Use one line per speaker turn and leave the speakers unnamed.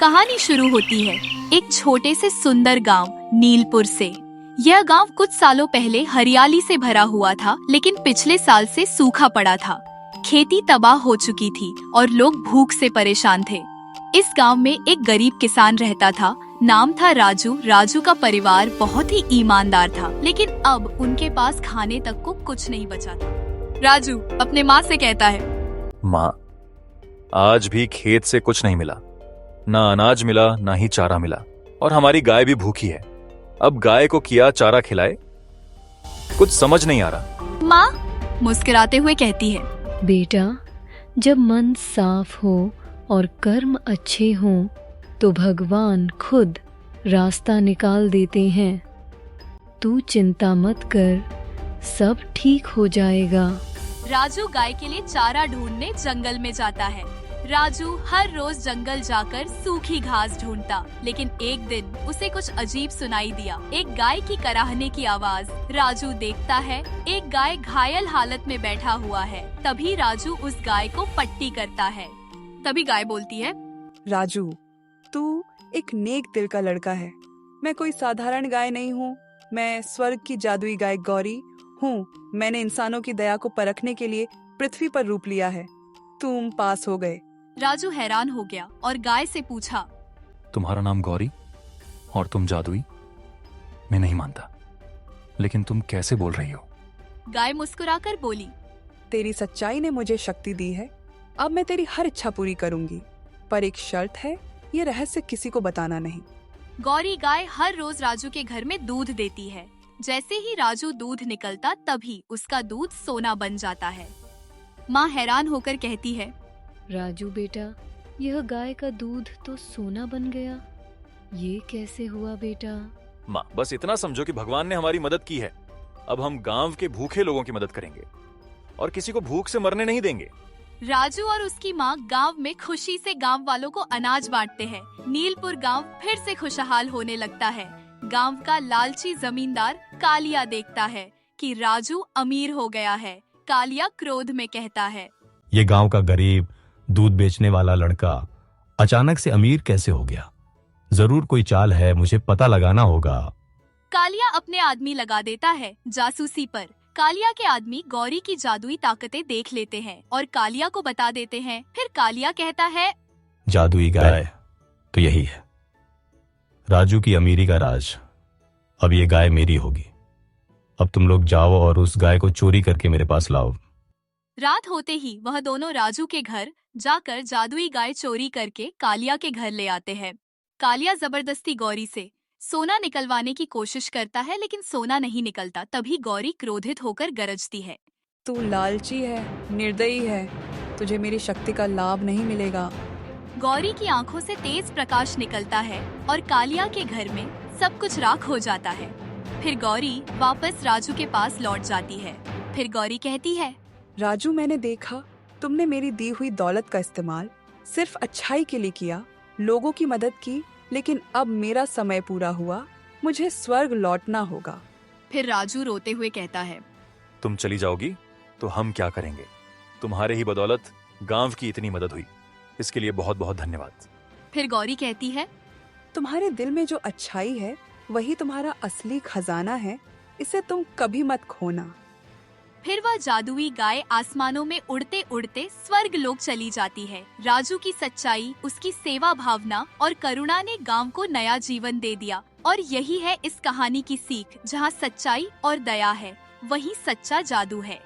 कहानी शुरू होती है एक छोटे से सुंदर गांव नीलपुर से। यह गांव कुछ सालों पहले हरियाली से भरा हुआ था, लेकिन पिछले साल से सूखा पड़ा था। खेती तबाह हो चुकी थी और लोग भूख से परेशान थे। इस गांव में एक गरीब किसान रहता था, नाम था राजू। राजू का परिवार बहुत ही ईमानदार था, लेकिन अब उनके पास खाने तक को कुछ नहीं बचा था। राजू अपने माँ से कहता है,
माँ, आज भी खेत से कुछ नहीं मिला, ना अनाज मिला ना ही चारा मिला, और हमारी गाय भी भूखी है। अब गाय को किया चारा खिलाए, कुछ समझ नहीं आ रहा।
माँ मुस्कुराते हुए कहती है,
बेटा, जब मन साफ हो और कर्म अच्छे हों तो भगवान खुद रास्ता निकाल देते हैं। तू चिंता मत कर, सब ठीक हो जाएगा।
राजू गाय के लिए चारा ढूंढने जंगल में जाता है। राजू हर रोज जंगल जाकर सूखी घास ढूंढता, लेकिन एक दिन उसे कुछ अजीब सुनाई दिया। एक गाय की कराहने की आवाज। राजू देखता है एक गाय घायल हालत में बैठा हुआ है। तभी राजू उस गाय को पट्टी करता है। तभी गाय बोलती है,
राजू, तू एक नेक दिल का लड़का है। मैं कोई साधारण गाय नहीं हूँ, मैं स्वर्ग की जादुई गाय गौरी हूँ। मैंने इंसानों की दया को परखने के लिए पृथ्वी पर रूप लिया है। तुम पास हो गए।
राजू हैरान हो गया और गाय से पूछा,
तुम्हारा नाम गौरी और तुम जादुई? मैं नहीं मानता, लेकिन तुम कैसे बोल रही हो?
गाय मुस्कुराकर बोली,
तेरी सच्चाई ने मुझे शक्ति दी है। अब मैं तेरी हर इच्छा पूरी करूंगी, पर एक शर्त है, ये रहस्य किसी को बताना नहीं।
गौरी गाय हर रोज राजू के घर में दूध देती है। जैसे ही राजू दूध निकलता, तभी उसका दूध सोना बन जाता है। माँ हैरान होकर कहती है,
राजू बेटा, यह गाय का दूध तो सोना बन गया। ये कैसे हुआ बेटा?
माँ, बस इतना समझो कि भगवान ने हमारी मदद की है। अब हम गांव के भूखे लोगों की मदद करेंगे और किसी को भूख से मरने नहीं देंगे।
राजू और उसकी माँ गांव में खुशी से गांव वालों को अनाज बांटते हैं। नीलपुर गांव फिर से खुशहाल होने लगता है। गांव का लालची जमींदार कालिया देखता है कि राजू अमीर हो गया है। कालिया क्रोध में कहता है,
ये गांव का गरीब दूध बेचने वाला लड़का अचानक से अमीर कैसे हो गया? जरूर कोई चाल है, मुझे पता लगाना होगा।
कालिया अपने आदमी लगा देता है जासूसी पर। कालिया के आदमी गौरी की जादुई ताकतें देख लेते हैं और कालिया को बता देते हैं। फिर कालिया कहता है,
जादुई गाय तो यही है, राजू की अमीरी का राज। अब ये गाय मेरी होगी। अब तुम लोग जाओ और उस गाय को चोरी करके मेरे पास लाओ।
रात होते ही वह दोनों राजू के घर जाकर जादुई गाय चोरी करके कालिया के घर ले आते हैं। कालिया जबरदस्ती गौरी से सोना निकलवाने की कोशिश करता है, लेकिन सोना नहीं निकलता। तभी गौरी क्रोधित होकर गरजती है,
तू लालची है, निर्दयी है, तुझे मेरी शक्ति का लाभ नहीं मिलेगा।
गौरी की आंखों से तेज प्रकाश निकलता है और कालिया के घर में सब कुछ राख हो जाता है। फिर गौरी वापस राजू के पास लौट जाती है। फिर गौरी कहती है,
राजू, मैंने देखा तुमने मेरी दी हुई दौलत का इस्तेमाल सिर्फ अच्छाई के लिए किया, लोगों की मदद की, लेकिन अब मेरा समय पूरा हुआ, मुझे स्वर्ग लौटना होगा।
फिर राजू रोते हुए कहता है,
तुम चली जाओगी तो हम क्या करेंगे? तुम्हारे ही बदौलत गांव की इतनी मदद हुई, इसके लिए बहुत बहुत धन्यवाद।
फिर गौरी कहती है,
तुम्हारे दिल में जो अच्छाई है वही तुम्हारा असली खजाना है, इसे तुम कभी मत खोना।
फिर वह जादुई गाय आसमानों में उड़ते उड़ते स्वर्ग लोक चली जाती है। राजू की सच्चाई, उसकी सेवा भावना और करुणा ने गांव को नया जीवन दे दिया। और यही है इस कहानी की सीख, जहां सच्चाई और दया है, वहीं सच्चा जादू है।